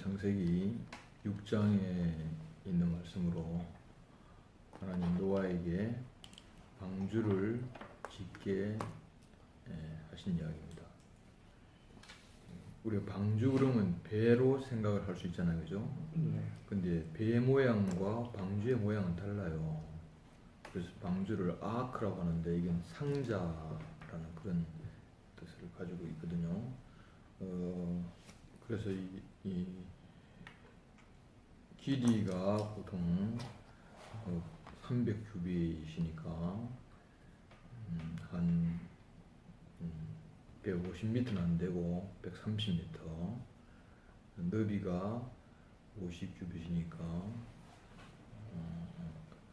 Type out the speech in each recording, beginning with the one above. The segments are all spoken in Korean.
창세기 6장에 있는 말씀으로 하나님 노아에게 방주를 짓게 하신 이야기입니다. 우리가 방주 그러면 배로 생각을 할 수 있잖아요, 그죠? 근데 배의 모양과 방주의 모양은 달라요. 그래서 방주를 아크라고 하는데 이건 상자라는 그런 뜻을 가지고 있거든요. 그래서 이 길이가 보통 300규빗이니까 한 150m는 안 되고 130m, 너비가 50규빗이니까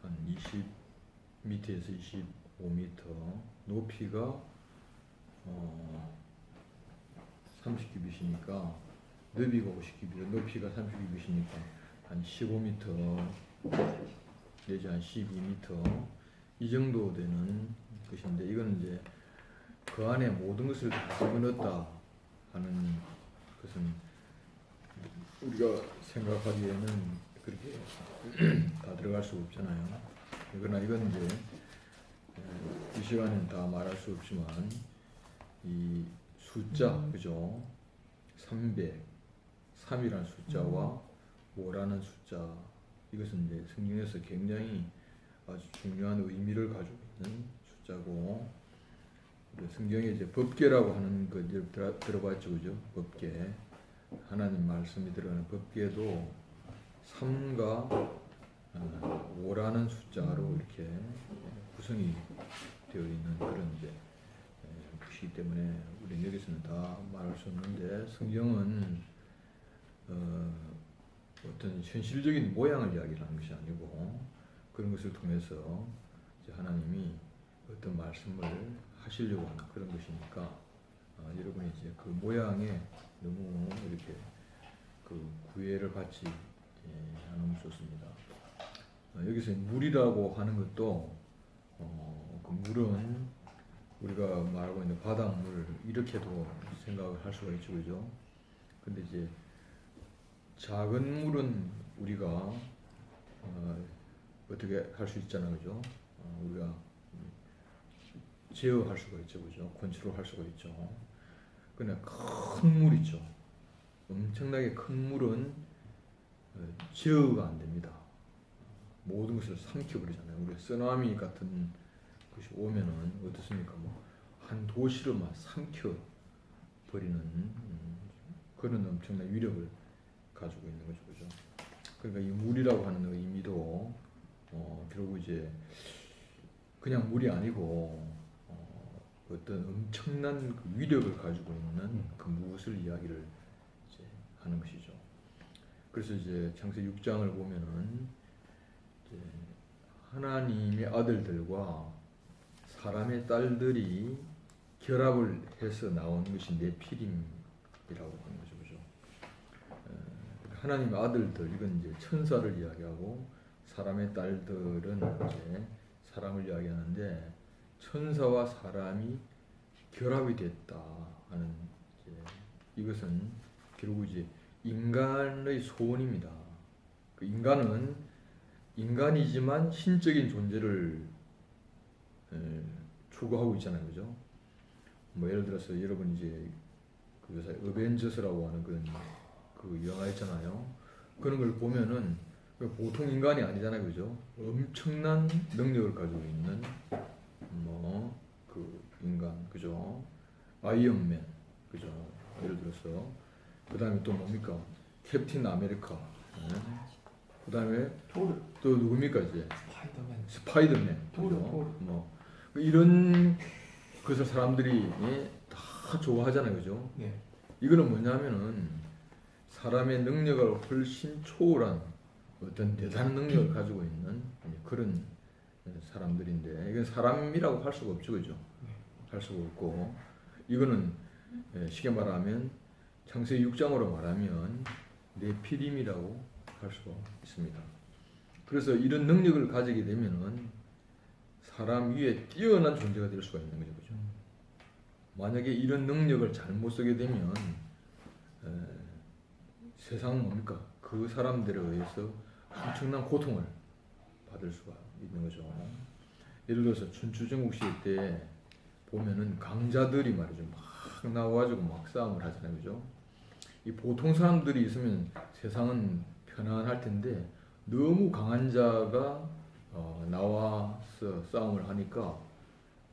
한 20m에서 25m, 높이가 30규빗이니까 너비가 50규빗, 높이가 30규빗이니까 한 15m 내지 한 12m 이 정도 되는 것인데, 이거는 이제 그 안에 모든 것을 다 집어넣었다 하는 것은 우리가 생각하기에는 그렇게 다 들어갈 수 없잖아요. 그러나 이건 이제 이 시간에는 다 말할 수 없지만 이 숫자, 그죠? 300, 3이라는 숫자와 5라는 숫자, 이것은 이제 성경에서 굉장히 아주 중요한 의미를 가지고 있는 숫자고, 성경에 이제 법궤라고 하는 거 들어봤죠, 그죠? 법궤, 하나님 말씀이 들어가는 법궤도 3과 5라는 숫자로 이렇게 구성이 되어 있는 그런 이제 것이기 때문에 우리는 여기서는 다 말할 수 없는데, 성경은 어떤 현실적인 모양을 이야기하는 것이 아니고 그런 것을 통해서 이제 하나님이 어떤 말씀을 하시려고 하는 그런 것이니까 여러분이 이제 그 모양에 너무 이렇게 그 구애를 받지 않으면 좋습니다. 여기서 물이라고 하는 것도 그 물은 우리가 말하고 있는 바닷물 이렇게도 생각을 할 수가 있죠, 그죠? 근데 이제 작은 물은 우리가 어떻게 할 수 있잖아요, 그죠? 우리가 제어할 수가 있죠, 그죠? 컨트롤할 수가 있죠. 그러나 큰 물 있죠. 엄청나게 큰 물은 제어가 안 됩니다. 모든 것을 삼켜버리잖아요. 우리 쓰나미 같은 것이 오면은 어떻습니까? 한 도시를 막 삼켜버리는 그런 엄청난 위력을 가지고 있는 거죠, 그죠? 그러니까 이 물이라고 하는 의미도 결국 이제 그냥 물이 아니고 어떤 엄청난 그 위력을 가지고 있는 그 무엇을 이야기를 이제 하는 것이죠. 그래서 이제 창세기 6장을 보면은 이제 하나님의 아들들과 사람의 딸들이 결합을 해서 나온 것이 네피림이라고 하는 거죠, 그죠? 하나님의 아들들, 이건 이제 천사를 이야기하고, 사람의 딸들은 이제 사람을 이야기하는데, 천사와 사람이 결합이 됐다 하는 이것은 결국 이제 인간의 소원입니다. 그 인간은 인간이지만 신적인 존재를 추구하고 있잖아요, 그죠? 예를 들어서 여러분 이제 그 요새 어벤져스라고 하는 그런 그 영화 있잖아요. 그런 걸 보면은 보통 인간이 아니잖아요, 그죠? 엄청난 능력을 가지고 있는 그 인간, 그죠? 아이언맨, 그죠? 예를 들어서 그 다음에 또 뭡니까? 캡틴 아메리카, 그 다음에 또 누굽니까 이제? 스파이더맨, 그죠? 이런 것을 사람들이 다 좋아하잖아요, 그죠? 네. 이거는 뭐냐면은 사람의 능력을 훨씬 초월한 어떤 대단한 능력을 가지고 있는 그런 사람들인데, 이건 사람이라고 할 수가 없죠, 그죠? 할 수가 없고, 이거는 쉽게 말하면 창세기 6장으로 말하면 네피림이라고 할 수가 있습니다. 그래서 이런 능력을 가지게 되면은 사람 위에 뛰어난 존재가 될 수가 있는 거죠, 그죠? 만약에 이런 능력을 잘못 쓰게 되면 세상은 뭡니까? 그 사람들에 의해서 엄청난 고통을 받을 수가 있는 거죠. 예를 들어서 춘추전국 시대 때 보면은 강자들이 말이죠, 막 나와가지고 막 싸움을 하잖아요, 그죠? 이 보통 사람들이 있으면 세상은 편안할 텐데 너무 강한 자가 나와서 싸움을 하니까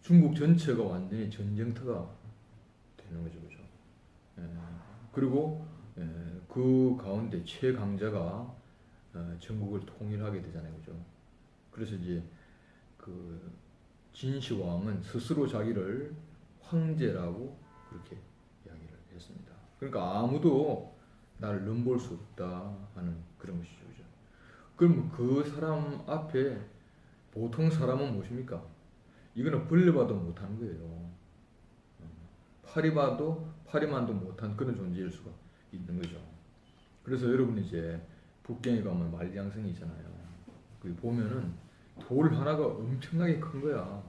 중국 전체가 완전히 전쟁터가 되는 거죠, 그죠? 예, 그리고 그 가운데 최강자가 전국을 통일하게 되잖아요, 그죠? 그래서 이제 그 진시황은 스스로 자기를 황제라고 그렇게 이야기를 했습니다. 그러니까 아무도 나를 넘볼 수 없다 하는 그런 것이죠, 그죠? 그럼 그 사람 앞에 보통 사람은 무엇입니까? 이거는 벌레봐도 못하는 거예요. 파리만도 못한 그런 존재일 수가 있는 거죠. 그래서 여러분 이제 북경에 가면 만리장성이 있잖아요. 거기 보면은 돌 하나가 엄청나게 큰 거야.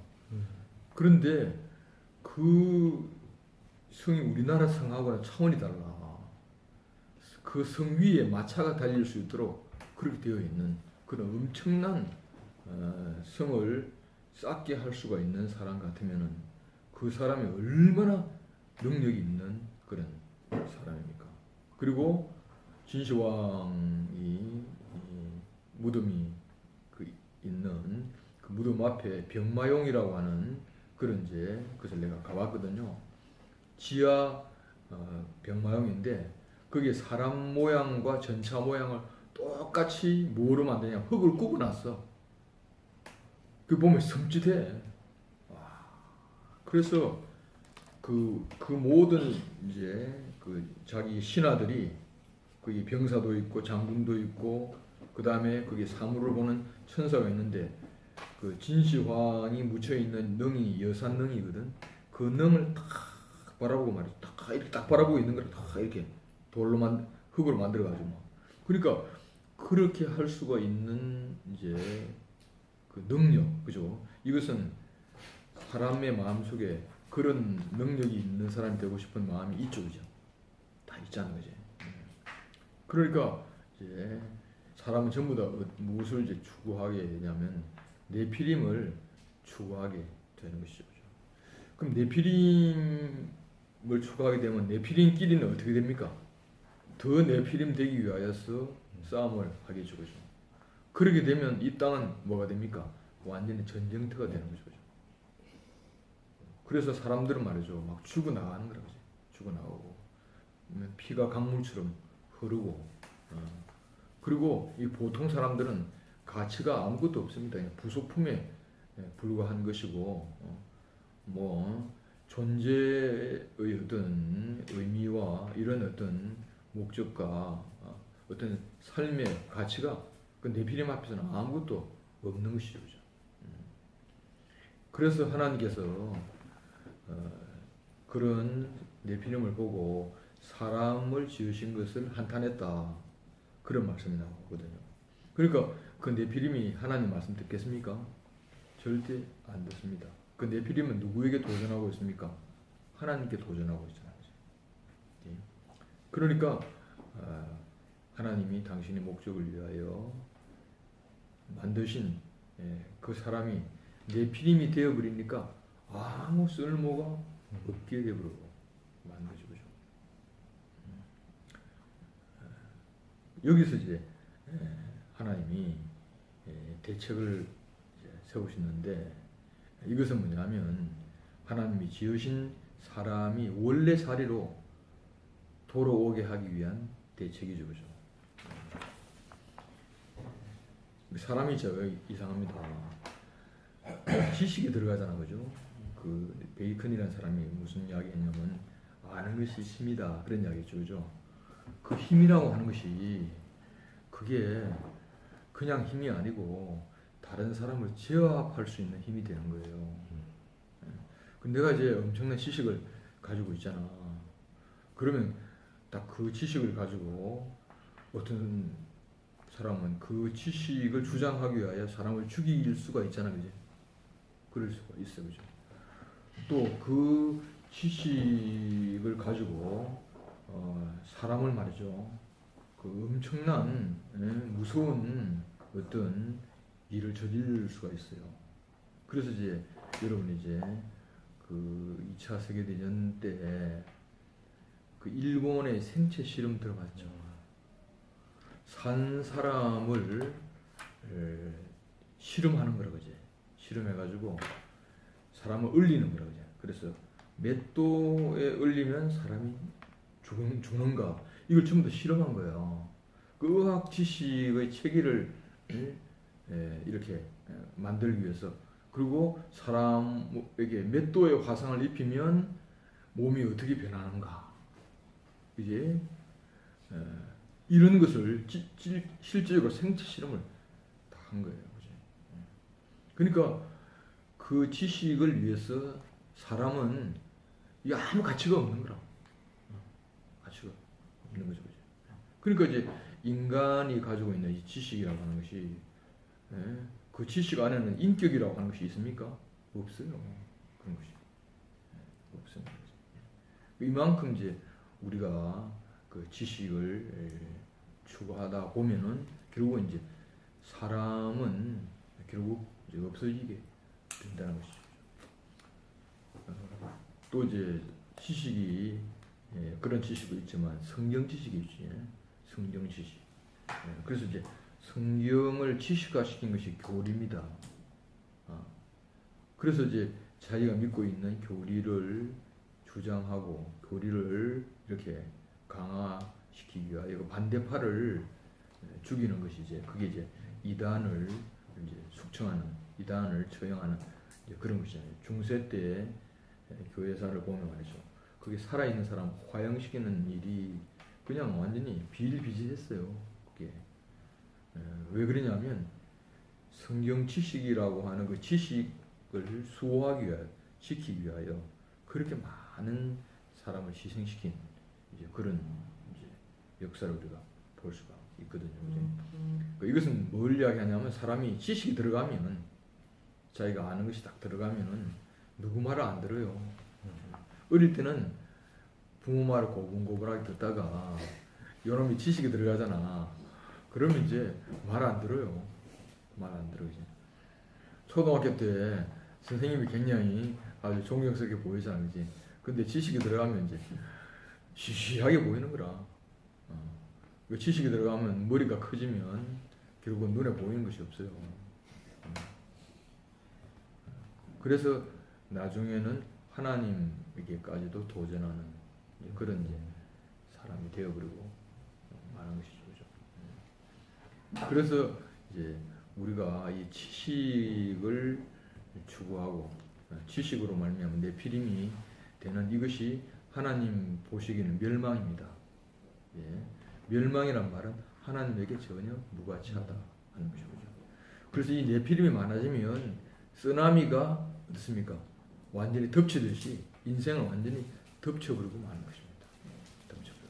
그런데 그 성이 우리나라 성하고는 차원이 달라. 그 성 위에 마차가 달릴 수 있도록 그렇게 되어 있는 그런 엄청난 성을 쌓게 할 수가 있는 사람 같으면은 그 사람이 얼마나 능력이 있는 그런 사람입니까? 그리고 진시황이 무덤이 있는 그 무덤 앞에 병마용이라고 하는 그런 이제 그것을 내가 가봤거든요. 지하 병마용인데 거기에 사람 모양과 전차 모양을 똑같이 뭐로 만드냐, 흙을 굽어놨어. 그 보면 섬찟해. 그래서 그 모든 이제 그 자기 신하들이 거기 병사도 있고 장군도 있고 그 다음에 거기 사물을 보는 천사가 있는데 그 진시황이 묻혀 있는 능이 여산능이거든. 그 능을 딱 바라보고 말이야. 딱 바라보고 있는 거를 다 이렇게 흙으로 만들어 가지고 그러니까 그렇게 할 수가 있는 이제 그 능력, 그죠? 이것은 사람의 마음 속에 그런 능력이 있는 사람이 되고 싶은 마음이 있죠, 그죠? 다 있자는 거지. 그러니까 이제 사람은 전부 다 무엇을 이제 추구하게 되냐면 네피림을 추구하게 되는 것이죠, 그죠? 그럼 네피림을 추구하게 되면 네피림끼리는 어떻게 됩니까? 더 네피림 되기 위하여서 싸움을 하게 되죠, 그죠? 그렇게 되면 이 땅은 뭐가 됩니까? 완전히 전쟁터가 되는 거죠, 그죠? 그래서 사람들은 말이죠, 막 죽어나가는 거라, 그죠? 죽어나가고 피가 강물처럼 흐르고 그리고 이 보통 사람들은 가치가 아무것도 없습니다. 그냥 부속품에 불과한 것이고 뭐 존재의 어떤 의미와 이런 어떤 목적과 어떤 삶의 가치가 그 네피림 앞에서는 아무것도 없는 것이죠. 그래서 하나님께서 그런 네피림을 보고 사람을 지으신 것을 한탄했다. 그런 말씀이 나오거든요. 그러니까 그 네피림이 하나님 말씀 듣겠습니까? 절대 안 듣습니다. 그 네피림은 누구에게 도전하고 있습니까? 하나님께 도전하고 있잖아요. 그러니까 하나님이 당신의 목적을 위하여 만드신 그 사람이 네피림이 되어버리니까 아무 쓸모가 없게 되어버리고 만드죠. 그죠? 여기서 이제 하나님이 대책을 세우시는데 이것은 뭐냐면 하나님이 지으신 사람이 원래 자리로 돌아오게 하기 위한 대책이죠. 그죠? 사람이 저 이상합니다. 지식에 들어가잖아, 그죠? 그 베이컨이라는 사람이 무슨 이야기했냐면 아는 것이 힘이다 그런 이야기죠, 그죠? 그 힘이라고 하는 것이 그게 그냥 힘이 아니고 다른 사람을 제압할 수 있는 힘이 되는 거예요. 내가 이제 엄청난 지식을 가지고 있잖아. 그러면 딱 그 지식을 가지고 어떤 사람은 그 지식을 주장하기 위하여 사람을 죽일 수가 있잖아, 그지? 그럴 수가 있어, 그죠? 또 그 지식을 가지고 사람을 말이죠, 그 엄청난 무서운 어떤 일을 저지를 수가 있어요. 그래서 이제 여러분 이제 그 2차 세계대전 때 그 일본의 생체 실험 들어봤죠. 산 사람을 실험하는 거라고 이제 실험해가지고 사람을 얼리는 거라고 이제. 그래서 몇 도에 얼리면 사람이 죽는가 이걸 전부 다 실험한 거예요. 그 의학 지식의 체계를 이렇게 만들기 위해서. 그리고 사람에게 몇 도의 화상을 입히면 몸이 어떻게 변하는가 이제 이런 것을 실제적으로 생체 실험을 다 한 거예요. 그러니까 그 지식을 위해서 사람은 이게 아무 가치가 없는 거라. 가치가 없는 거죠. 그러니까 이제 인간이 가지고 있는 이 지식이라고 하는 것이 그 지식 안에는 인격이라고 하는 것이 있습니까? 없어요. 그런 것이 없습니다. 이만큼 이제 우리가 그 지식을 추구하다 보면은 결국은 이제 사람은 결국 이제 없어지게 된다는 것이죠. 또 이제 지식이 그런 지식도 있지만 성경 지식이 있지. 성경 지식. 그래서 이제 성경을 지식화시킨 것이 교리입니다. 그래서 이제 자기가 믿고 있는 교리를 주장하고 교리를 이렇게 강화시키기 위하여 반대파를 죽이는 것이 이제 그게 이제 이단을 이제 숙청하는 이단을 처형하는 이제 그런 것이잖아요. 중세 때 교회사를 보면 말이죠. 그게 살아있는 사람 화형시키는 일이 그냥 완전히 비일비재했어요. 그게 왜 그러냐면 성경 지식이라고 하는 그 지식을 수호하기 위하여 지키기 위하여 그렇게 많은 사람을 희생시킨 이제 그런 이제 역사를 우리가 볼 수가 있거든요. 이것은 뭘 이야기하냐면 사람이 지식이 들어가면 자기가 아는 것이 딱 들어가면은 누구 말을 안 들어요. 어릴 때는 부모 말을 고분고분하게 듣다가 요놈이 지식이 들어가잖아. 그러면 이제 말 안 들어요. 말 안 들어 이제. 초등학교 때 선생님이 굉장히 아주 존경스럽게 보이잖아, 그지? 근데 지식이 들어가면 이제 시시하게 보이는 거라. 그 지식이 들어가면 머리가 커지면 결국은 눈에 보이는 것이 없어요. 그래서 나중에는 하나님에게까지도 도전하는 그런 이제 사람이 되어버리고 말하는 것이죠. 그래서 이제 우리가 이 지식을 추구하고 지식으로 말미암아 네피림이 되는 이것이 하나님 보시기에는 멸망입니다. 예. 멸망이란 말은 하나님에게 전혀 무가치하다 하는 것이죠. 그래서 이 네피림이 많아지면 쓰나미가 어떻습니까? 완전히 덮치듯이 인생을 완전히 덮쳐버리고 마는 것입니다. 덮쳐버리고.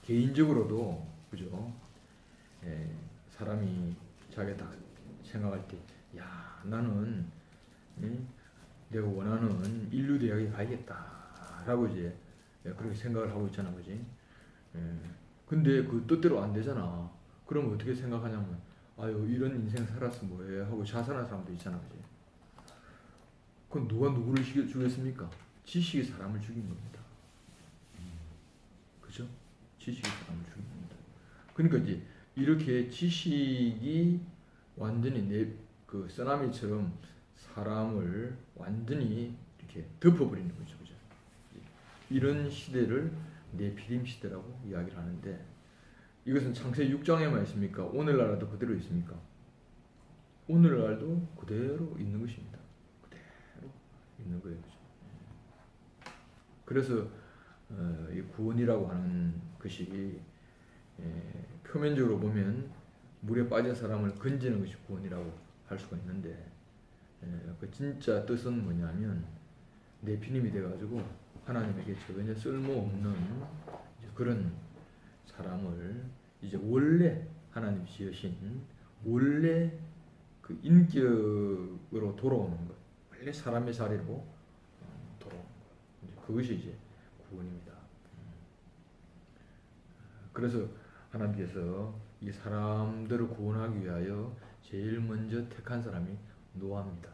개인적으로도 그죠? 사람이 자기가 딱 생각할 때, 야, 나는 내가 원하는 인류 대학에 가야겠다라고 이제 그렇게 생각을 하고 있잖아, 그지? 근데 그 뜻대로 안 되잖아. 그럼 어떻게 생각하냐면, 아유, 이런 인생 살았어 뭐해 하고 자살하는 사람도 있잖아, 그지? 그럼 누가 누구를 죽였습니까? 지식이 사람을 죽인 겁니다. 그죠? 지식이 사람을 죽인 겁니다. 그러니까 이제 이렇게 지식이 완전히 그 쓰나미처럼 사람을 완전히 이렇게 덮어버리는 거죠. 그죠? 이런 시대를 네피림 시대라고 이야기를 하는데 이것은 창세기 6장에만 있습니까? 오늘날도 그대로 있습니까? 오늘날도 그대로 있는 것입니다. 그대로 있는 거예요. 그죠? 그래서 이 구원이라고 하는 것이 표면적으로 보면 물에 빠진 사람을 건지는 것이 구원이라고 할 수가 있는데 그 진짜 뜻은 뭐냐면 네피림이 돼가지고 하나님에게 전혀 쓸모없는 그런 사람을 이제 원래 하나님 지으신 원래 그 인격으로 돌아오는 것, 원래 사람의 자리로 돌아오는 것, 그것이 이제 구원입니다. 그래서 하나님께서 이 사람들을 구원하기 위하여 제일 먼저 택한 사람이 노아입니다.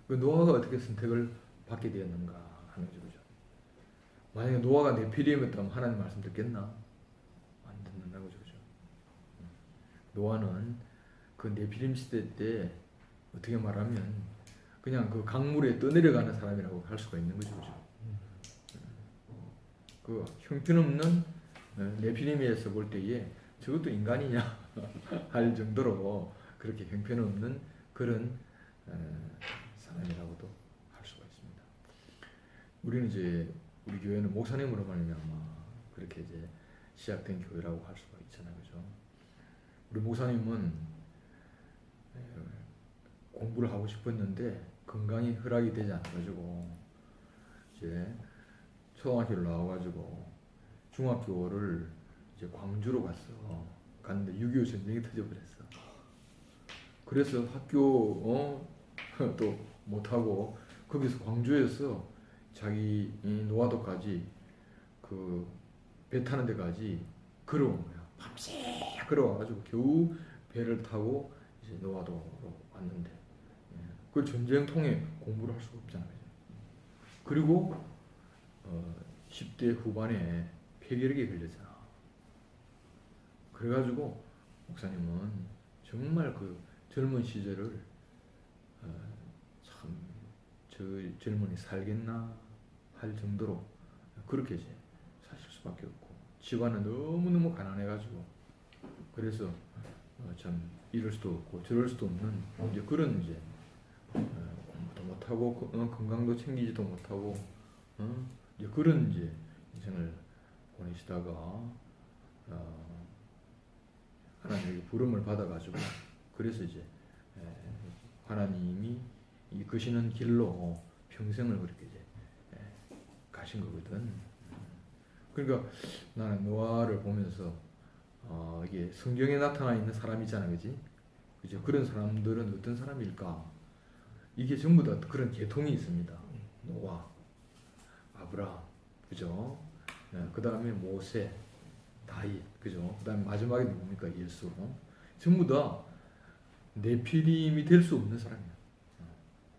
그 노아가 어떻게 선택을 받게 되었는가 하는 거죠. 그죠? 만약에 노아가 네피림이었다면 하나님 말씀 듣겠나? 안 듣는다고 그죠. 노아는 그 네피림 시대 때 어떻게 말하면 그냥 그 강물에 떠내려가는 사람이라고 할 수가 있는 거죠. 그죠? 그 형편없는 네피림에서 볼 때에 저것도 인간이냐 할 정도로 그렇게 형편없는 그런 사람이라고도 할 수가 있습니다. 우리는 이제 우리 교회는 목사님으로 말미암아 그렇게 이제 시작된 교회라고 할 수가 있잖아요, 그죠? 우리 목사님은 공부를 하고 싶었는데 건강이 허락이 되지 않아가지고 이제 초등학교를 나와가지고 중학교를 이제 광주로 갔는데 6.25 전쟁이 터져버렸어. 그래서 학교 또 못하고 거기서 광주에서 자기 노화도까지 그 배 타는 데까지 걸어온 거야. 밤새 걸어와가지고 겨우 배를 타고 이제 노화도로 왔는데 그 전쟁통에 공부를 할 수가 없잖아요. 그리고 10대 후반에 폐결핵에 걸렸잖아. 그래가지고 목사님은 정말 그 젊은 시절을 참 저 젊은이 살겠나 할 정도로 그렇게 이제 사실 수밖에 없고 집안은 너무너무 가난해가지고 그래서 참 이럴 수도 없고 저럴 수도 없는 이제 그런 이제 공부도 못하고 건강도 챙기지도 못하고 이제 그런 이제 인생을 보내시다가 하나님에게 부름을 받아가지고 그래서 이제 하나님이 이끄시는 길로 평생을 그렇게 이제 가신 거거든. 그러니까 나는 노아를 보면서 이게 성경에 나타나 있는 사람이잖아, 그지? 그죠? 그런 사람들은 어떤 사람일까? 이게 전부 다 그런 계통이 있습니다. 노아, 아브라함, 그죠? 그 다음에 모세, 다윗, 그죠? 그 다음에 마지막에 누굽니까? 예수. 전부 다 네피림이 될 수 없는 사람이야.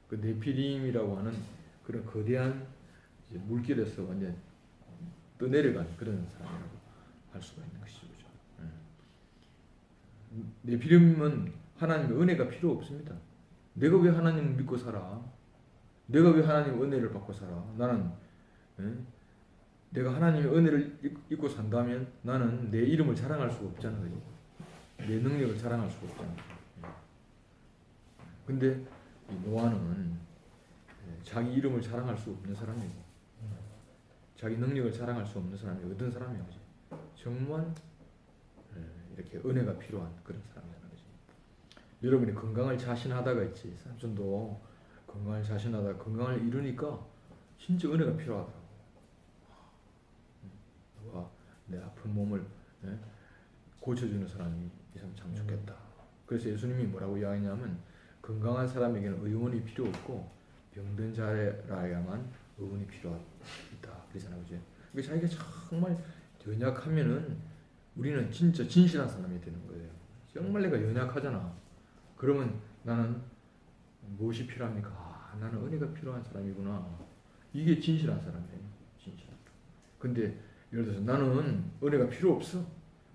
그 네피림이라고 하는 그런 거대한 이제 물길에서 완전 떠내려간 그런 사람이라고 할 수가 있는 것이죠. 그죠? 네피림은 하나님의 은혜가 필요 없습니다. 내가 왜 하나님을 믿고 살아? 내가 왜 하나님의 은혜를 받고 살아? 나는 내가 하나님의 은혜를 입고 산다면 나는 내 이름을 자랑할 수가 없잖아. 그죠? 내 능력을 자랑할 수가 없잖아. 근데 이 노아는 자기 이름을 자랑할 수 없는 사람이고 자기 능력을 자랑할 수 없는 사람이 어떤 사람이야? 그지? 정말 이렇게 은혜가 필요한 그런 사람이라는 거지. 여러분이 건강을 자신하다가 있지. 삼손도 건강을 자신하다가 건강을 잃으니까 진짜 은혜가 필요하더라고. 누가 내 아픈 몸을 고쳐주는 사람이 있으면 참 좋겠다. 그래서 예수님이 뭐라고 이야기하냐면 건강한 사람에게는 의원이 필요 없고 병든 자라야만 의원이 필요하다. 그러잖아요, 그죠? 그러니까 자기가 정말 연약하면은 우리는 진짜 진실한 사람이 되는 거예요. 정말 내가 연약하잖아. 그러면 나는 무엇이 필요합니까? 나는 은혜가 필요한 사람이구나. 이게 진실한 사람이에요. 진실. 근데 예를 들어서 나는 은혜가 필요 없어.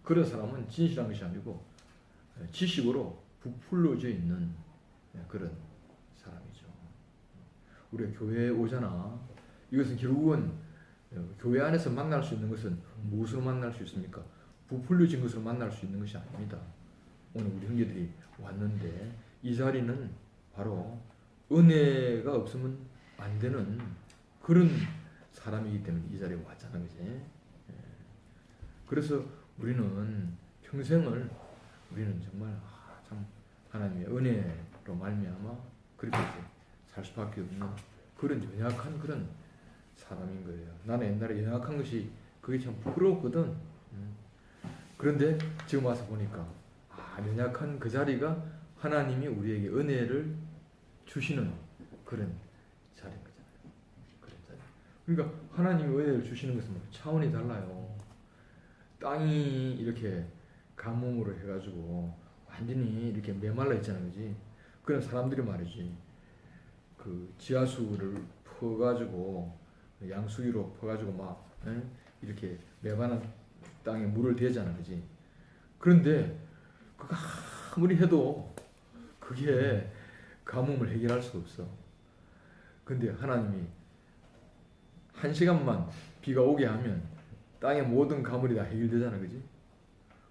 그런 사람은 진실한 것이 아니고 지식으로 부풀려져 있는 그런 사람이죠. 우리가 교회에 오잖아. 이것은 결국은 교회 안에서 만날 수 있는 것은 무엇으로 만날 수 있습니까? 부풀려진 것으로 만날 수 있는 것이 아닙니다. 오늘 우리 형제들이 왔는데 이 자리는 바로 은혜가 없으면 안 되는 그런 사람이기 때문에 이 자리에 왔잖아, 그지? 그래서 우리는 평생을 우리는 정말 참 하나님의 은혜로 말미암아 그렇게 살 수밖에 없는 그런 연약한 그런 사람인 거예요. 나는 옛날에 연약한 것이 그게 참 부끄러웠거든. 그런데 지금 와서 보니까 연약한 그 자리가 하나님이 우리에게 은혜를 주시는 그런 자리인 거잖아요. 그런 자리. 그러니까 하나님이 은혜를 주시는 것은 차원이 달라요. 땅이 이렇게 가뭄으로 해가지고 완전히 이렇게 메말라 있잖아, 그지? 그런 사람들이 말이지, 그 지하수를 퍼가지고 양수기로 퍼가지고 막 이렇게 메마른 땅에 물을 대잖아, 그지? 그런데 그거 아무리 해도 그게 가뭄을 해결할 수가 없어. 근데 하나님이 한 시간만 비가 오게 하면 땅의 모든 가물이 다 해결되잖아, 그지?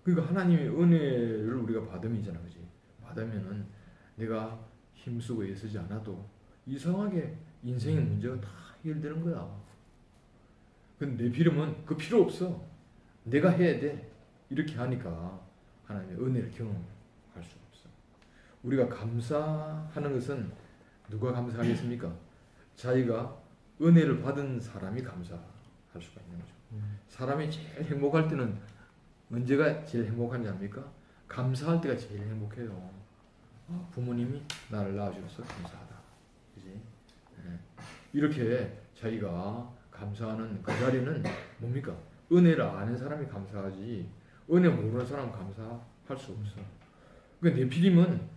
그러니까 하나님의 은혜를 우리가 받음이잖아, 그지? 받으면은 내가 힘쓰고 애쓰지 않아도 이상하게 인생의 문제가 다 해결되는 거야. 근데 네피림은 그 필요 없어. 내가 해야 돼. 이렇게 하니까 하나님의 은혜를 경험할 수가 없어. 우리가 감사하는 것은 누가 감사하겠습니까? 자기가 은혜를 받은 사람이 감사할 수가 있는 거죠. 사람이 제일 행복할 때는 언제가 제일 행복한지 압니까? 감사할 때가 제일 행복해요. 부모님이 나를 낳아주셔서 감사하다. 그지? 네. 이렇게 자기가 감사하는 그 자리는 뭡니까? 은혜를 아는 사람이 감사하지, 은혜 모르는 사람은 감사할 수 없어. 그러니까 네피림은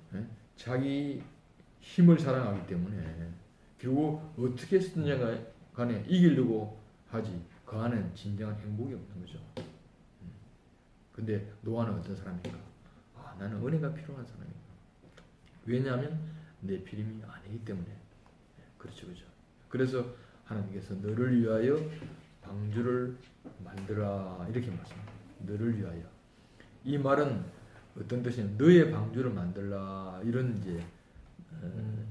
자기 힘을 사랑하기 때문에 결국 어떻게 쓰느냐 간에 이기려고 하지, 그 안에는 진정한 행복이 없는 거죠. 근데 노아는 어떤 사람인가? 나는 은혜가 필요한 사람인가? 왜냐하면 네피림이 아니기 때문에. 그렇죠, 그렇죠. 그래서 하나님께서 너를 위하여 방주를 만들어 이렇게 말씀합니다. 너를 위하여. 이 말은 어떤 뜻이냐? 너의 방주를 만들라 이런 이제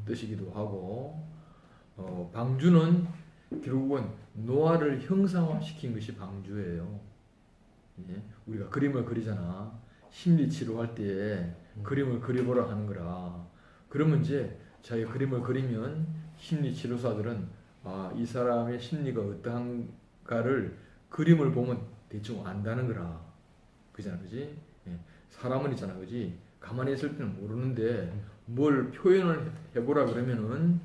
뜻이기도 하고, 방주는 결국은 노아를 형상화시킨 것이 방주예요. 예? 우리가 그림을 그리잖아. 심리 치료할 때 그림을 그려보라 하는 거라. 그러면 이제 자기 그림을 그리면 심리 치료사들은 이 사람의 심리가 어떠한가를 그림을 보면 대충 안다는 거라. 그잖아, 그지? 예. 사람은 있잖아, 그지? 가만히 있을 때는 모르는데 뭘 표현을 해보라 그러면은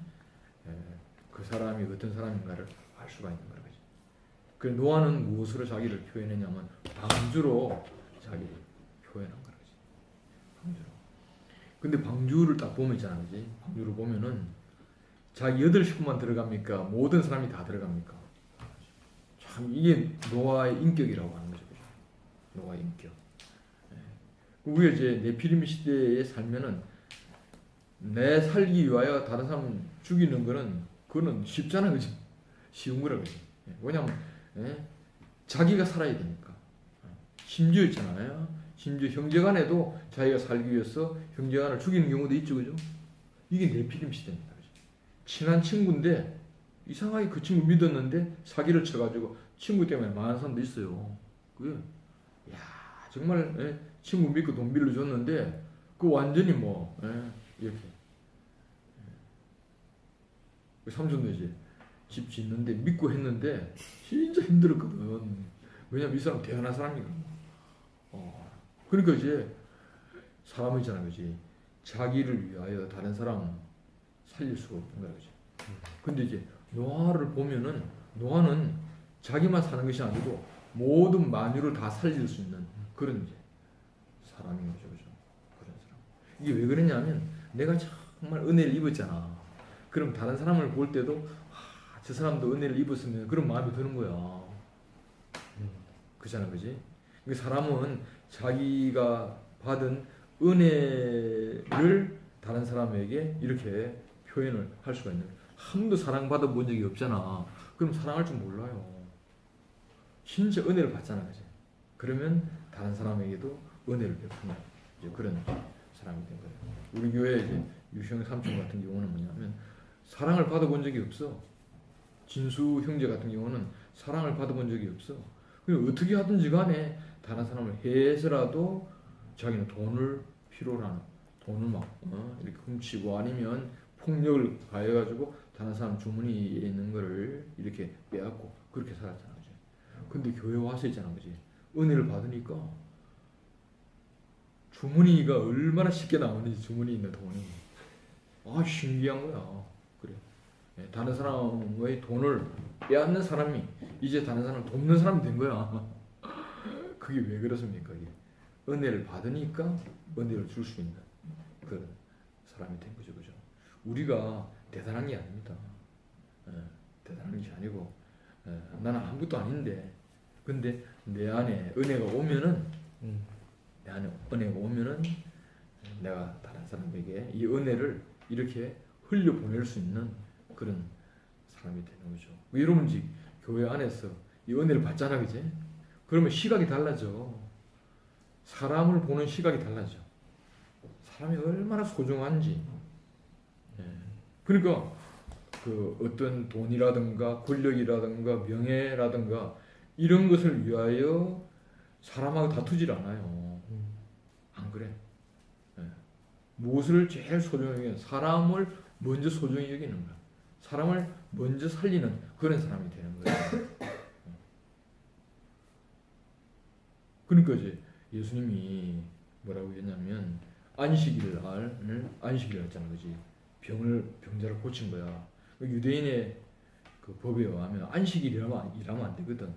그 사람이 어떤 사람인가를 알 수가 있는 거라, 그지? 그 노아는 무엇으로 자기를 표현했냐면 방주로 자기를 표현한 거라, 그지? 방주로. 근데 방주를 딱 보면 있잖아, 그지? 방주를 보면은 자기 8식구만 들어갑니까? 모든 사람이 다 들어갑니까? 참 이게 노아의 인격이라고 하는 거죠, 그죠? 노아의 인격. 우리가 이제 네피림 시대에 살면은 내 살기 위하여 다른 사람 죽이는 거는 그거는 쉽잖아, 그죠? 쉬운 거라, 그죠? 왜냐면 자기가 살아야 되니까. 심지어 있잖아요. 심지어 형제간에도 자기가 살기 위해서 형제간을 죽이는 경우도 있죠, 그죠? 이게 네피림 시대입니다, 그죠? 친한 친구인데 이상하게 그 친구 믿었는데 사기를 쳐가지고 친구 때문에 망한 사람도 있어요. 그게 정말 친구 믿고 돈 빌려줬는데 그 완전히 이렇게 삼촌도 이제 집 짓는데 믿고 했는데 진짜 힘들었거든. 왜냐면 이 사람 대단한 사람이거든. 그러니까 이제 사람은 있잖아, 그지? 자기를 위하여 다른 사람 살릴 수가 없는 거야, 그지? 근데 이제 노아를 보면은 노아는 자기만 사는 것이 아니고 모든 만유를 다 살릴 수 있는 그런 이제 사람인 거죠, 그죠? 그런 사람. 이게 왜 그러냐면 내가 정말 은혜를 입었잖아. 그럼 다른 사람을 볼 때도 저 사람도 은혜를 입었으면 그런 마음이 드는 거야. 그잖아, 그지? 사람은 자기가 받은 은혜를 다른 사람에게 이렇게 표현을 할 수가 있는. 한 번도 사랑받아 본 적이 없잖아. 그럼 사랑할 줄 몰라요. 진짜 은혜를 받잖아, 그지? 그러면 다른 사람에게도 은혜를 베푸는 이제 그런 사람이 된 거예요. 우리 교회 이제 유형 삼촌 같은 경우는 뭐냐면 사랑을 받아본 적이 없어. 진수 형제 같은 경우는 사랑을 받아본 적이 없어. 그냥 어떻게 하든지 간에 다른 사람을 해서라도 자기는 돈을 필요로 하는, 돈을 막 이렇게 훔치고 아니면 폭력을 가해가지고 다른 사람 주머니에 있는 거를 이렇게 빼앗고 그렇게 살았잖아, 그지? 근데 교회 와서 있잖아, 그지? 은혜를 받으니까 주머니가 얼마나 쉽게 나오는지, 주머니에 있는 돈이 신기한 거야. 그래. 다른 사람의 돈을 빼앗는 사람이 이제 다른 사람을 돕는 사람이 된 거야. 그게 왜 그렇습니까? 이게 은혜를 받으니까 은혜를 줄 수 있는 그런 사람이 된 거죠, 그죠? 우리가 대단한 게 아닙니다. 대단한 게 아니고 나는 아무것도 아닌데, 근데 내 안에 은혜가 오면은 내 안에 은혜가 오면은 내가 다른 사람에게 이 은혜를 이렇게 흘려 보낼 수 있는 그런 사람이 되는 거죠. 여러분 지 교회 안에서 이 은혜를 받잖아, 그지? 그러면 시각이 달라져. 사람을 보는 시각이 달라져. 사람이 얼마나 소중한지. 그러니까 그 어떤 돈이라든가 권력이라든가 명예라든가 이런 것을 위하여 사람하고 다투질 않아요. 안 그래? 무엇을 제일 소중히 여기는? 사람을 먼저 소중히 여기는 거야. 사람을 먼저 살리는 그런 사람이 되는 거예요. 그러니까 이제 예수님이 뭐라고 했냐면 안식일 날 했잖아, 그지? 병자를 고친 거야. 유대인의 그 법에 의하면 안식일이라면 일하면 안 되거든.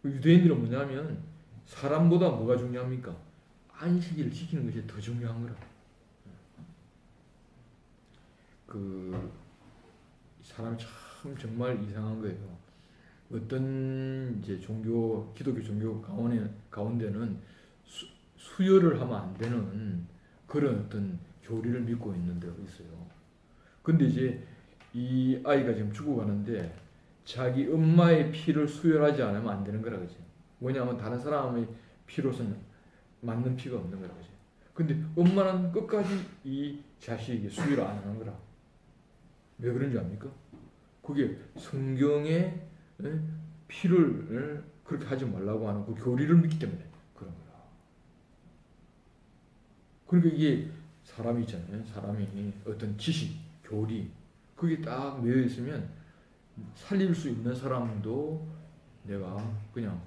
유대인들은 뭐냐면 사람보다 뭐가 중요합니까? 안식일을 지키는 것이 더 중요한 거라. 그 사람이 참 정말 이상한 거예요. 어떤 이제 기독교 종교 가운데는 수혈을 하면 안 되는 그런 어떤 교리를 믿고 있는 데가 있어요. 근데 이제 이 아이가 지금 죽어가는데 자기 엄마의 피를 수혈하지 않으면 안 되는 거라 그지. 왜냐하면 다른 사람의 피로서는 맞는 피가 없는 거라 그지. 근데 엄마는 끝까지 이 자식에게 수혈을 안 하는 거라. 왜 그런지 압니까? 그게 성경에 피를 그렇게 하지 말라고 하는 그 교리를 믿기 때문에 그런 거라. 그러니까 이게 사람이 있잖아요. 사람이 어떤 지식, 교리 그게 딱 매여 있으면 살릴 수 있는 사람도 내가 그냥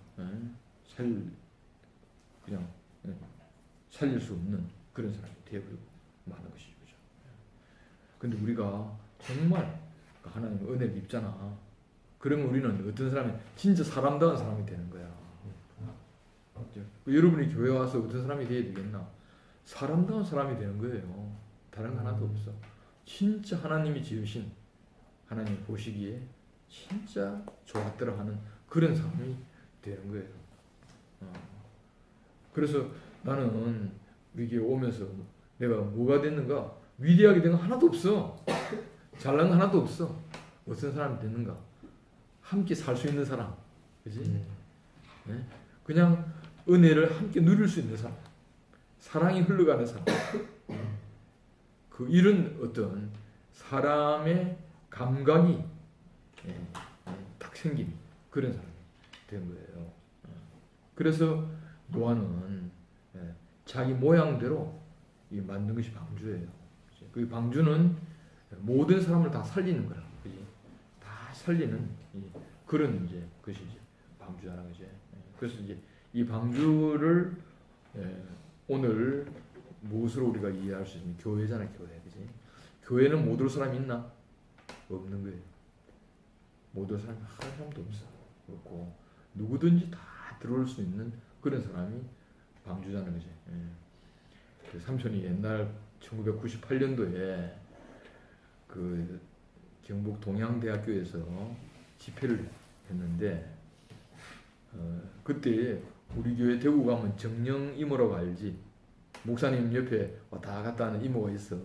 살릴 수 없는 그런 사람이 되어버리고 마는 것이죠. 그죠? 근데 우리가 정말 하나님 은혜를 입잖아. 그러면 우리는 어떤 사람이 진짜 사람다운 사람이 되는 거야. 여러분이 교회 와서 어떤 사람이 되어야 되겠나? 사람다운 사람이 되는 거예요. 다른 거 하나도 없어. 진짜 하나님이 지으신 하나님 보시기에 진짜 좋았더라 하는 그런 사람이 되는 거예요. 그래서 나는 여기 오면서 내가 뭐가 됐는가? 위대하게 된 거 하나도 없어. 잘난 거 하나도 없어. 어떤 사람이 됐는가? 함께 살 수 있는 사람. 그지? 그냥 은혜를 함께 누릴 수 있는 사람. 사랑이 흘러가는 사람. 그 이런 어떤 사람의 감각이 딱 생긴 그런 사람이 된 거예요. 그래서 노아는 자기 모양대로 만든 것이 방주예요. 그 방주는 모든 사람을 다 살리는 거라. 그지? 다 살리는 그런 이제 것이 이제 방주라는 거죠. 그래서 이제 이 방주를 오늘 무엇으로 우리가 이해할 수 있는 교회잖아요, 교회. 그지? 교회는 못 올 사람이 있나? 없는 거예요. 못 올 사람이 한 사람도 없어. 그렇고 누구든지 다 들어올 수 있는 그런 사람이 방주자는 거지. 그 삼촌이 옛날 1998년도에 그 경북 동양대학교에서 집회를 했는데 그때 우리 교회 대구 가면 정령 이모라고 알지? 목사님 옆에 왔다 갔다 하는 이모가 있어.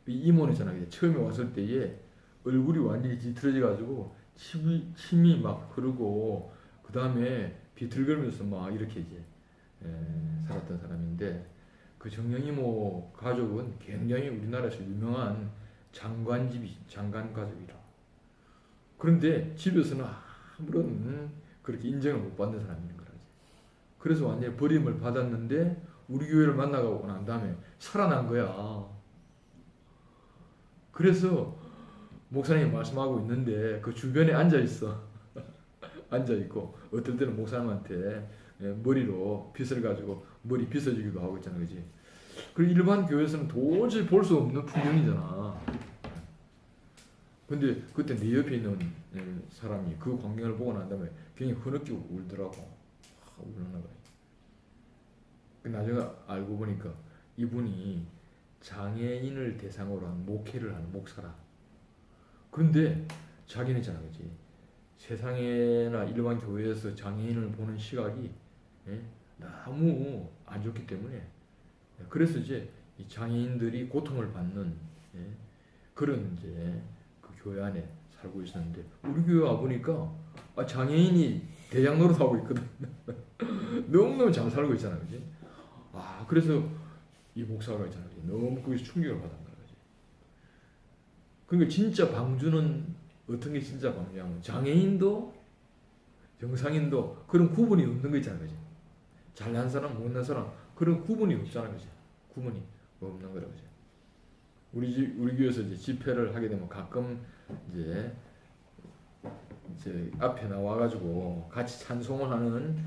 이 이모는 있잖아. 처음에 왔을 때에 얼굴이 완전히 뒤틀어져 가지고 침이 막 흐르고 그 다음에 비틀거리면서 막 이렇게 이제 살았던 사람인데 그 정령 이모 가족은 굉장히 우리나라에서 유명한 장관 가족이라. 그런데 집에서는 아무런 그렇게 인정을 못 받는 사람인 거라지. 그래서 완전히 버림을 받았는데 우리 교회를 만나고 난 다음에 살아난 거야. 그래서 목사님이 말씀하고 있는데 그 주변에 앉아 있어. 앉아 있고 어떨 때는 목사님한테 머리로 빗을 가지고 머리 빗어주기도 하고 있잖아, 그지? 그리고 일반 교회에서는 도저히 볼 수 없는 풍경이잖아. 근데 그때 내 옆에 있는 사람이 그 광경을 보고 난 다음에 굉장히 흐느끼고 울더라고. 울어나가요. 나중에 알고 보니까 이분이 장애인을 대상으로 한 목회를 하는 목사라. 그런데 자기는 있잖아, 그지? 세상에나 일반 교회에서 장애인을 보는 시각이 너무 안 좋기 때문에, 그래서 이제 이 장애인들이 고통을 받는 그런 이제 그 교회 안에 살고 있었는데, 우리 교회 와 보니까 장애인이 대장 노릇하고 있거든. 너무너무 잘 살고 있잖아, 그지? 그래서 이 목사가 있잖아, 그지? 너무 거기서 충격을 받은 거야, 그지? 그러니까 진짜 방주는 어떤 게 진짜 방주냐면, 장애인도 정상인도 그런 구분이 없는 거 있잖아, 그지? 잘난 사람, 못난 사람, 그런 구분이 없잖아, 그지? 구분이 없는 거라, 그지? 우리 교회에서 이제 집회를 하게 되면 가끔 이제 앞에 나와가지고 같이 찬송을 하는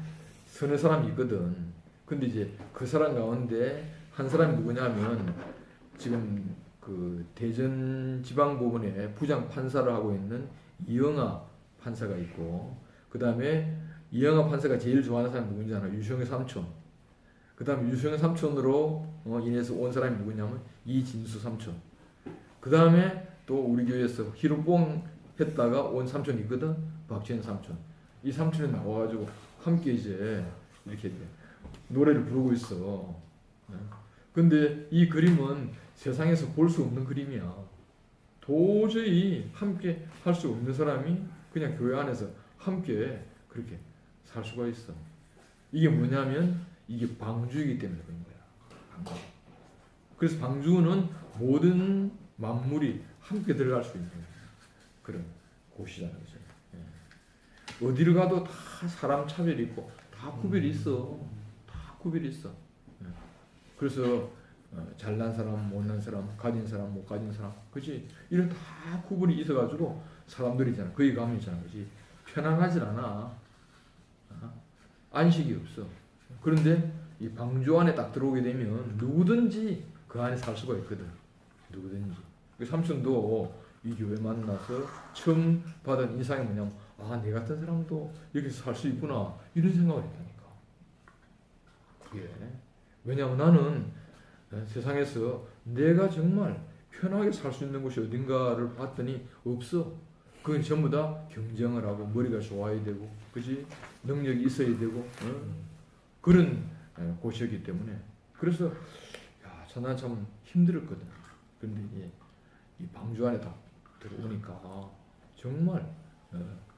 서너 사람이 있거든. 근데 이제 그 사람 가운데 한 사람이 누구냐면, 지금 그 대전지방법원에 부장 판사를 하고 있는 이영하 판사가 있고, 그 다음에 이영하 판사가 제일 좋아하는 사람이 누군지 알아? 유성의 삼촌. 그 다음에 유성의 삼촌으로 인해서 온 사람이 누구냐면 이진수 삼촌. 그 다음에 또 우리 교회에서 희루뽕 했다가 온 삼촌이 있거든. 박지현 삼촌. 이 삼촌이 나와가지고 함께 이제 이렇게 노래를 부르고 있어. 근데 이 그림은 세상에서 볼 수 없는 그림이야. 도저히 함께 할 수 없는 사람이 그냥 교회 안에서 함께 그렇게 살 수가 있어. 이게 뭐냐면 이게 방주이기 때문에 그런 거야. 방주. 그래서 방주는 모든 만물이 함께 들어갈 수 있는 그런 곳이잖아요. 그죠? 어디를 가도 다 사람 차별이 있고 다 구별이 있어. 다 구별이 있어. 그래서 잘난 사람, 못난 사람, 가진 사람, 못 가진 사람, 그지? 이런 다 구분이 있어가지고 사람들이 있잖아. 거기 가면 있잖아, 그지? 편안하질 않아. 안식이 없어. 그런데 이 방주 안에 딱 들어오게 되면 누구든지 그 안에 살 수가 있거든. 누구든지. 그 삼촌도 이 교회 만나서 처음 받은 인상이 뭐냐면, 내 같은 사람도 여기서 살 수 있구나, 이런 생각을 했다니까. 그게 왜냐하면 나는 세상에서 내가 정말 편하게 살 수 있는 곳이 어딘가를 봤더니 없어. 그건 전부 다 경쟁을 하고 머리가 좋아야 되고, 그지? 능력이 있어야 되고, 그런 곳이었기 때문에. 그래서 난 참 힘들었거든. 그런데 이 방주 안에 딱 들어오니까 정말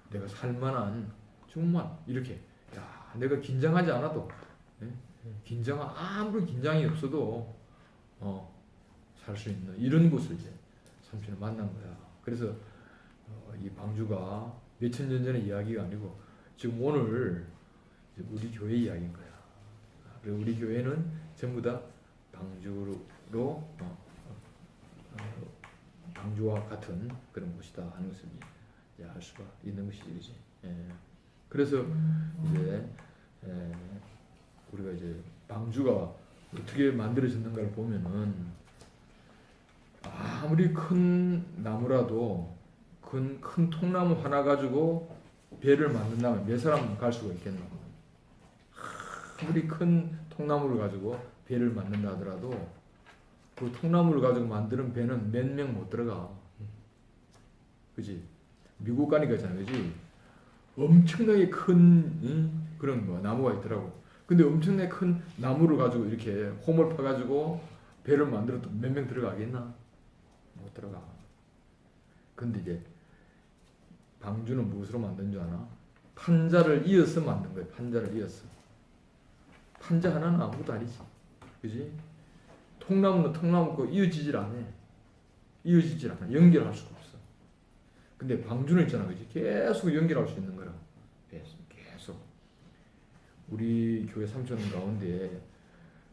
내가 살만한, 정말 이렇게 내가 긴장하지 않아도, 아무런 긴장이 없어도 살 수 있는 이런 곳을 이제 삼촌을 만난 거야. 그래서 이 방주가 몇천 년 전의 이야기가 아니고 지금 오늘 이제 우리 교회 이야기인 거야. 그리고 우리 교회는 전부 다 방주로 방주와 같은 그런 곳이다 하는 것을 이제 알 수가 있는 것이지. 그래서 이제 우리가 이제 방주가 어떻게 만들어졌는가를 보면은, 아무리 큰 나무라도 큰 통나무 하나 가지고 배를 만든다면 몇 사람 갈 수가 있겠노? 아무리 큰 통나무를 가지고 배를 만든다 하더라도 그 통나무를 가지고 만드는 배는 몇 명 못 들어가. 그지? 미국 가니까 있잖아, 그지? 엄청나게 큰 그런 나무가 있더라고. 근데 엄청나게 큰 나무를 가지고 이렇게 홈을 파가지고 배를 만들어도 몇 명 들어가겠나? 못 들어가. 근데 이제 방주는 무엇으로 만든 줄 아나? 판자를 이어서 만든 거예요. 판자를 이어서. 판자 하나는 아무것도 아니지. 그지? 통나무는 통나무 거 이어지질 않아. 이어지질 않아. 연결할 수가 없어. 근데 방주는 있잖아, 그지? 계속 연결할 수 있는 거라. 계속. 우리 교회 삼촌 가운데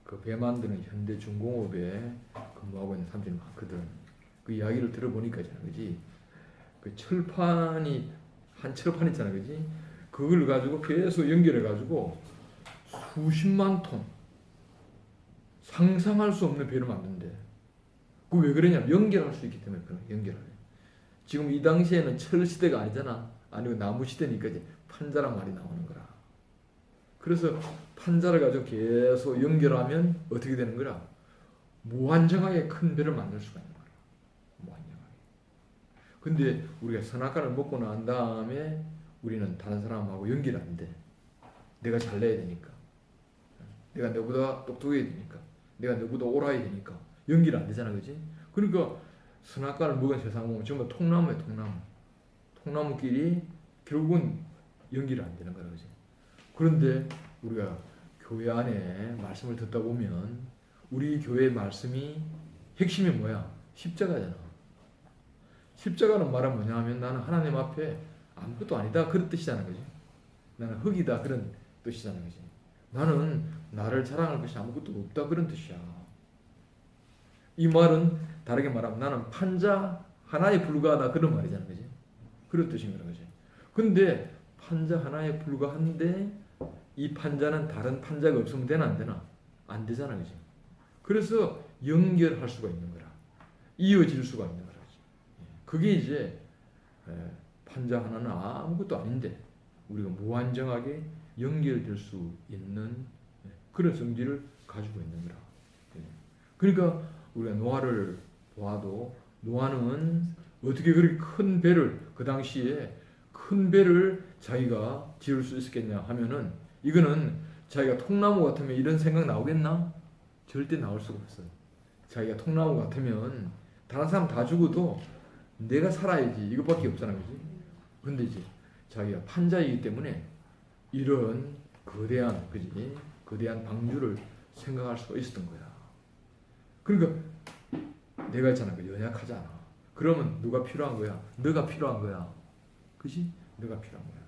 그 배 만드는 현대중공업에 근무하고 있는 삼촌이 많거든. 그 이야기를 들어보니까 있잖아, 그지? 그 철판이, 한 철판 있잖아, 그지? 그걸 가지고 계속 연결해가지고 수십만 톤, 상상할 수 없는 배를 만든대. 그 왜 그러냐면 연결할 수 있기 때문에 그런 연결하네. 지금 이 당시에는 철 시대가 아니잖아. 아니고 나무 시대니까 이제 판자란 말이 나오는 거라. 그래서 판자를 가지고 계속 연결하면 어떻게 되는 거야? 무한정하게 큰 배를 만들 수가 있는 거야. 무한정하게. 근데 우리가 선악과를 먹고 난 다음에 우리는 다른 사람하고 연결이 안 돼. 내가 잘내야 되니까. 내가 너보다 똑똑해야 되니까. 내가 너보다 옳아야 되니까. 연결이 안 되잖아, 그지? 그러니까 선악과를 먹은 세상 보면 전부 통나무야, 통나무. 통나무끼리 결국은 연결이 안 되는 거라, 그지? 그런데 우리가 교회 안에 말씀을 듣다 보면 우리 교회 말씀이 핵심이 뭐야? 십자가잖아. 십자가는 말은 뭐냐 하면 나는 하나님 앞에 아무것도 아니다 그런 뜻이잖아, 그지? 나는 흙이다 그런 뜻이잖아, 그지? 나는 나를 자랑할 것이 아무것도 없다 그런 뜻이야. 이 말은 다르게 말하면 나는 판자 하나에 불과하다 그런 말이잖아, 그지? 그런 뜻인 거라, 그지? 근데 판자 하나에 불과한데 이 판자는 다른 판자가 없으면 되나 안 되나? 안 되잖아, 그지? 그래서 연결할 수가 있는 거라. 이어질 수가 있는 거라. 그게 이제 판자 하나는 아무것도 아닌데 우리가 무한정하게 연결될 수 있는 그런 성질을 가지고 있는 거라. 그러니까 우리가 노아를 보아도 노아는 어떻게 그렇게 큰 배를 그 당시에 큰 배를 자기가 지을 수 있었겠냐 하면은 이거는 자기가 통나무 같으면 이런 생각 나오겠나? 절대 나올 수가 없어. 자기가 통나무 같으면 다른 사람 다 죽어도 내가 살아야지 이것밖에 없잖아, 그지? 근데 이제 자기가 판자이기 때문에 이런 거대한, 그지? 거대한 방주를 생각할 수가 있었던 거야. 그러니까 내가 있잖아, 그 연약하잖아. 그러면 누가 필요한 거야? 너가 필요한 거야, 그지? 너가 필요한 거야.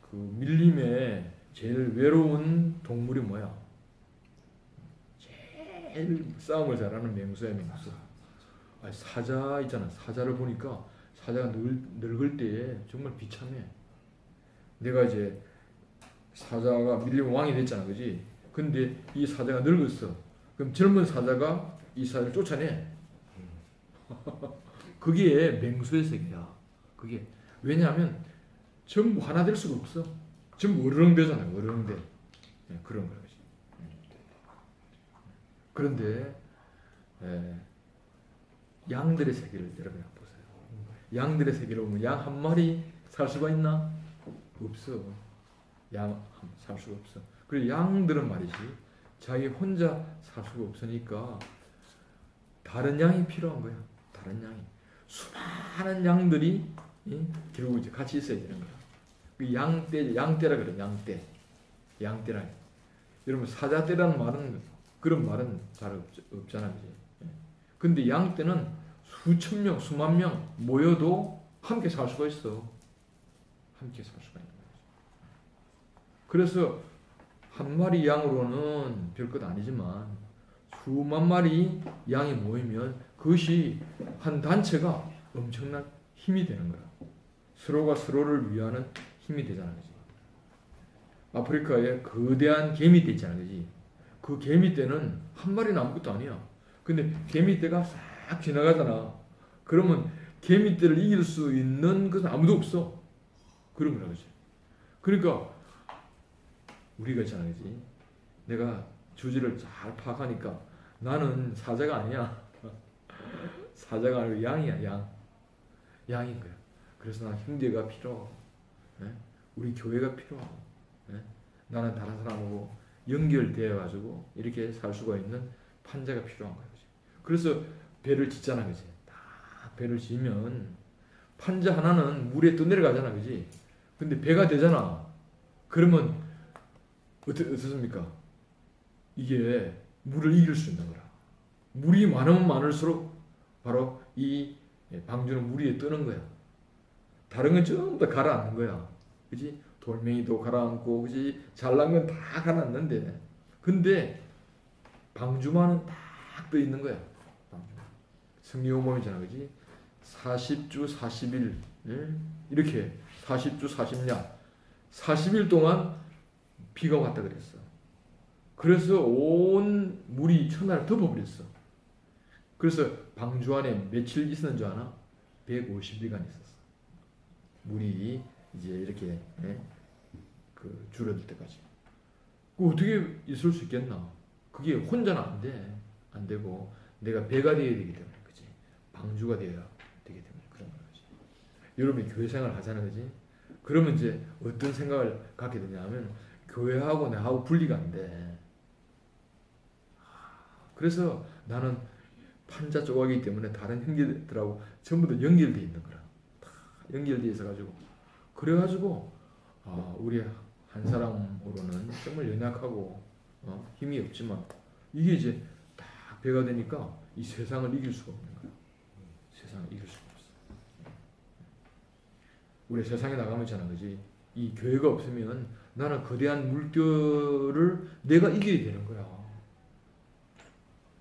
그 밀림에 제일 외로운 동물이 뭐야? 제일 싸움을 잘하는 맹수야, 맹수. 아니, 사자 있잖아. 사자를 보니까 사자가 늙을 때에 정말 비참해. 내가 이제 사자가 밀림 왕이 됐잖아, 그지? 근데 이 사자가 늙었어. 그럼 젊은 사자가 이 사자를 쫓아내. 그게 맹수의 세계야. 그게 왜냐하면 전부 하나 될 수가 없어. 전부 어르렁대잖아, 어르렁대. 네, 그런 거야. 그런데 양들의 세계를 여러분 보세요. 양들의 세계를 보면 양 한 마리 살 수가 있나? 없어. 양 살 수가 없어. 그리고 양들은 말이지 자기 혼자 살 수가 없으니까 다른 양이 필요한 거야. 다른 양이. 수많은 양들이 결국 이제 같이 있어야 되는 거야. 그 양떼라 그래. 양떼라. 여러분 사자떼라는 말은 그런 말은 잘 없잖아, 그지? 근데 양떼는 수천 명, 수만 명 모여도 함께 살 수가 있어. 함께 살 수가 있는 거지. 그래서 한 마리 양으로는 별것 아니지만 수만 마리 양이 모이면 그것이 한 단체가 엄청난 힘이 되는 거야. 서로가 서로를 위하는 힘이 되잖아, 그지? 아프리카에 거대한 개미떼 있잖아, 그지? 그 개미떼는 한 마리는 아무것도 아니야. 근데 개미떼가 싹 지나가잖아. 그러면 개미떼를 이길 수 있는 것은 아무도 없어. 그런 거라, 그지? 그러니까 우리가 있잖아, 그지? 내가 주제를 잘 파악하니까 나는 사자가 아니야. 사자가 아니고 양이야, 양. 양인 거야. 그래서 난 형제가 필요하고, 우리 교회가 필요하고, 나는 다른 사람하고 연결되어 가지고 이렇게 살 수가 있는 판자가 필요한 거야, 그지? 그래서 배를 짓잖아, 그지? 딱 배를 지으면 판자 하나는 물에 떠내려가잖아, 그지? 근데 배가 되잖아. 그러면 어떻습니까? 이게 물을 이길 수 있는 거라. 물이 많으면 많을수록 바로 이 방주는 물 위에 뜨는 거야. 다른 건 전부 다 가라앉는 거야. 그지? 돌멩이도 가라앉고, 그지? 잘난 건 다 가라앉는데. 근데 방주만은 딱 떠 있는 거야. 성리호범이잖아, 그지? 40주 40일, 이렇게 40주 40년, 40일 동안 비가 왔다 그랬어. 그래서 온 물이 천하를 덮어버렸어. 그래서 방주 안에 며칠 있었는 줄 아나? 150일간 있었어. 물이 이제 이렇게 그 줄어들 때까지. 그 어떻게 있을 수 있겠나? 그게 혼자는 안 돼. 안 되고 내가 배가 되어야 되기 때문에, 그지? 방주가 되어야 되기 때문에 그런 거지. 여러분이 교회 생활 하자는 거지. 그러면 이제 어떤 생각을 갖게 되냐면 교회하고 나하고 분리가 안 돼. 그래서 나는 판자 조각이기 때문에 다른 형제들하고 전부 다 연결돼 있는 거라. 다 연결돼 있어 가지고 그래가지고 우리 한 사람으로는 정말 연약하고 힘이 없지만 이게 이제 딱 배가 되니까 이 세상을 이길 수가 없는 거야. 세상을 이길 수가 없어. 우리 세상에 나가면 있잖아, 그지? 이 교회가 없으면 나는 거대한 물결을 내가 이겨야 되는 거야.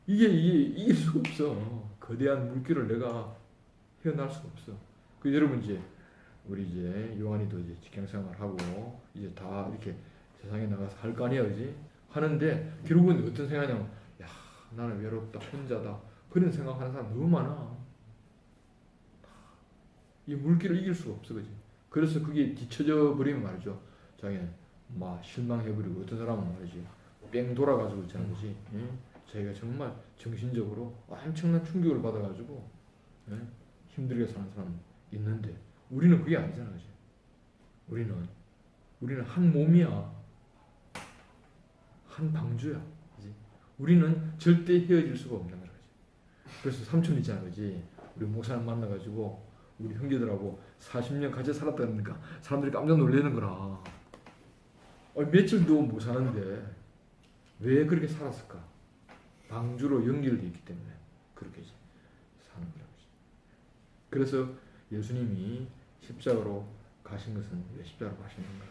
이게 이길 수가 없어. 거대한 물결을 내가 헤어날 수가 없어. 그 여러분 이제 우리 이제 요한이도 이제 직장생활 하고 이제 다 이렇게 세상에 나가서 할 거 아니야, 그지? 하는데 결국은 어떤 생각이냐면, 야, 나는 외롭다, 혼자다, 그런 생각하는 사람 너무 많아. 이 물길을 이길 수가 없어, 그지? 그래서 그게 뒤쳐져 버리면 말이죠. 자기 막 실망해버리고 어떤 사람은 말이지 뺑 돌아가지고 있잖아, 그지? 자기가 정말 정신적으로 엄청난 충격을 받아가지고 힘들게 사는 사람 있는데 우리는 그게 아니잖아, 그지? 우리는 한 몸이야, 한 방주야, 그지? 우리는 절대 헤어질 수가 없는 거지. 그래서 삼촌 있잖아, 그지? 우리 목사님 만나가지고 우리 형제들하고 40년 같이 살았다니까 사람들이 깜짝 놀라는 거라. 며칠도 못 사는데 왜 그렇게 살았을까? 방주로 연결되어 있기 때문에 그렇게 사는 거라고. 그래서 예수님이 십자가로 가신 것은 왜 십자가로 가시는가?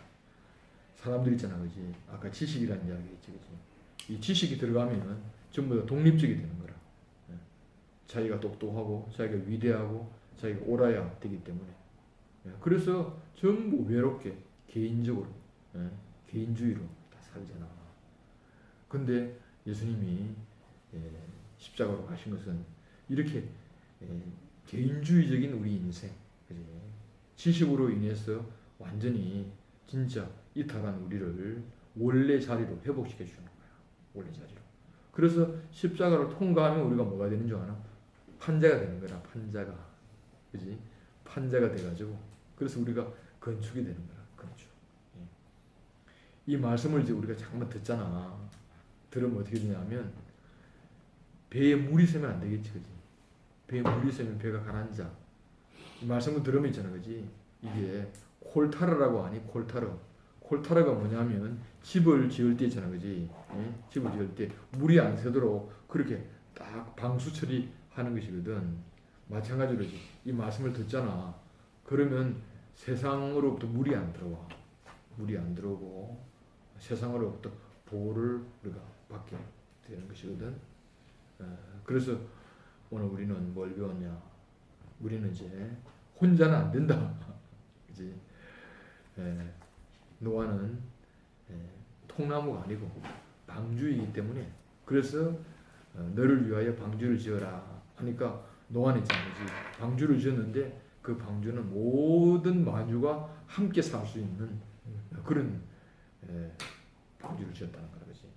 사람들 있잖아, 그지? 아까 지식이라는 이야기 있지, 그지? 이 지식이 들어가면 전부 다 독립적이 되는 거라. 자기가 똑똑하고 자기가 위대하고 자기가 옳아야 되기 때문에. 그래서 전부 외롭게 개인적으로 개인주의로 다 살잖아. 근데 예수님이 십자가로 가신 것은 이렇게 개인주의적인 우리 인생, 그지? 지식으로 인해서 완전히 진짜 이탈한 우리를 원래 자리로 회복시켜 주는 거야. 원래 자리로. 그래서 십자가를 통과하면 우리가 뭐가 되는 줄 아나? 판자가 되는 거야. 판자가. 그지? 판자가 돼가지고 그래서 우리가 건축이 되는 거야. 건축. 이 말씀을 이제 우리가 잠깐만 듣잖아. 들으면 어떻게 되냐면 배에 물이 새면 안 되겠지, 그지? 배에 물이 새면 배가 가라앉아. 이 말씀을 들으면 있잖아, 그지? 이게 콜타르라고 하니, 콜타르. 콜타르가 뭐냐면 집을 지을 때 있잖아, 그지? 집을 지을 때 물이 안 새도록 그렇게 딱 방수 처리하는 것이거든. 마찬가지로 이 말씀을 듣잖아. 그러면 세상으로부터 물이 안 들어와. 물이 안 들어오고 세상으로부터 보호를 우리가 받게 되는 것이거든. 그래서 오늘 우리는 뭘 배웠냐? 우리는 이제 혼자는 안 된다. 그지? 노아는 통나무가 아니고 방주이기 때문에 그래서 너를 위하여 방주를 지어라 하니까 노아는 있잖아, 그지? 방주를 지었는데 그 방주는 모든 만유가 함께 살 수 있는 그런 방주를 지었다는 거야, 그지?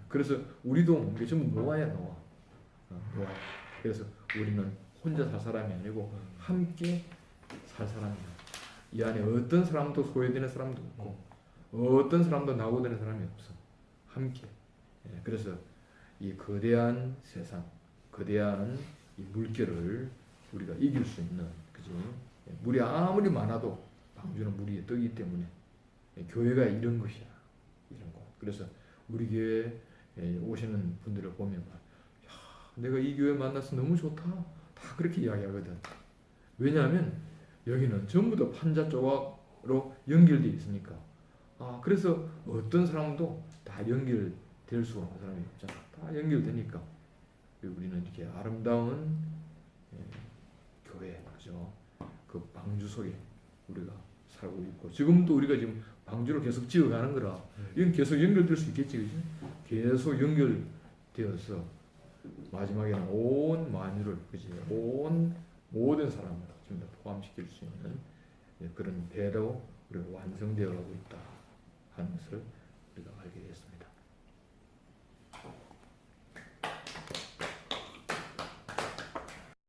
그래서 우리도 뭔가 전부 노아야, 노아. 노아. 그래서 우리는 혼자 살 사람이 아니고 함께 살 사람이야. 이 안에 어떤 사람도 소외되는 사람도 없고 어떤 사람도 낙오되는 사람이 없어. 함께. 그래서 이 거대한 세상, 거대한 이 물결을 우리가 이길 수 있는, 그지? 물이 아무리 많아도 방주는 물 위에 뜨기 때문에 교회가 이런 것이야. 이런 거. 그래서 우리 교회에 오시는 분들을 보면 야, 내가 이 교회 만나서 너무 좋다. 다 그렇게 이야기하거든. 왜냐하면 여기는 전부 다 판자 조각으로 연결되어 있으니까. 그래서 어떤 사람도 다 연결될 수 없는 사람이 없잖아. 다 연결되니까 우리는 이렇게 아름다운 교회, 그죠? 그 방주 속에 우리가 살고 있고 지금도 우리가 지금 방주를 계속 지어가는 거라 이건 계속 연결될 수 있겠지, 그지? 계속 연결되어서 마지막에는 온 만유를, 그지? 온 모든 사람을 좀 더 포함시킬 수 있는 그런 배로 우리가 완성되어 가고 있다. 하는 것을 우리가 알게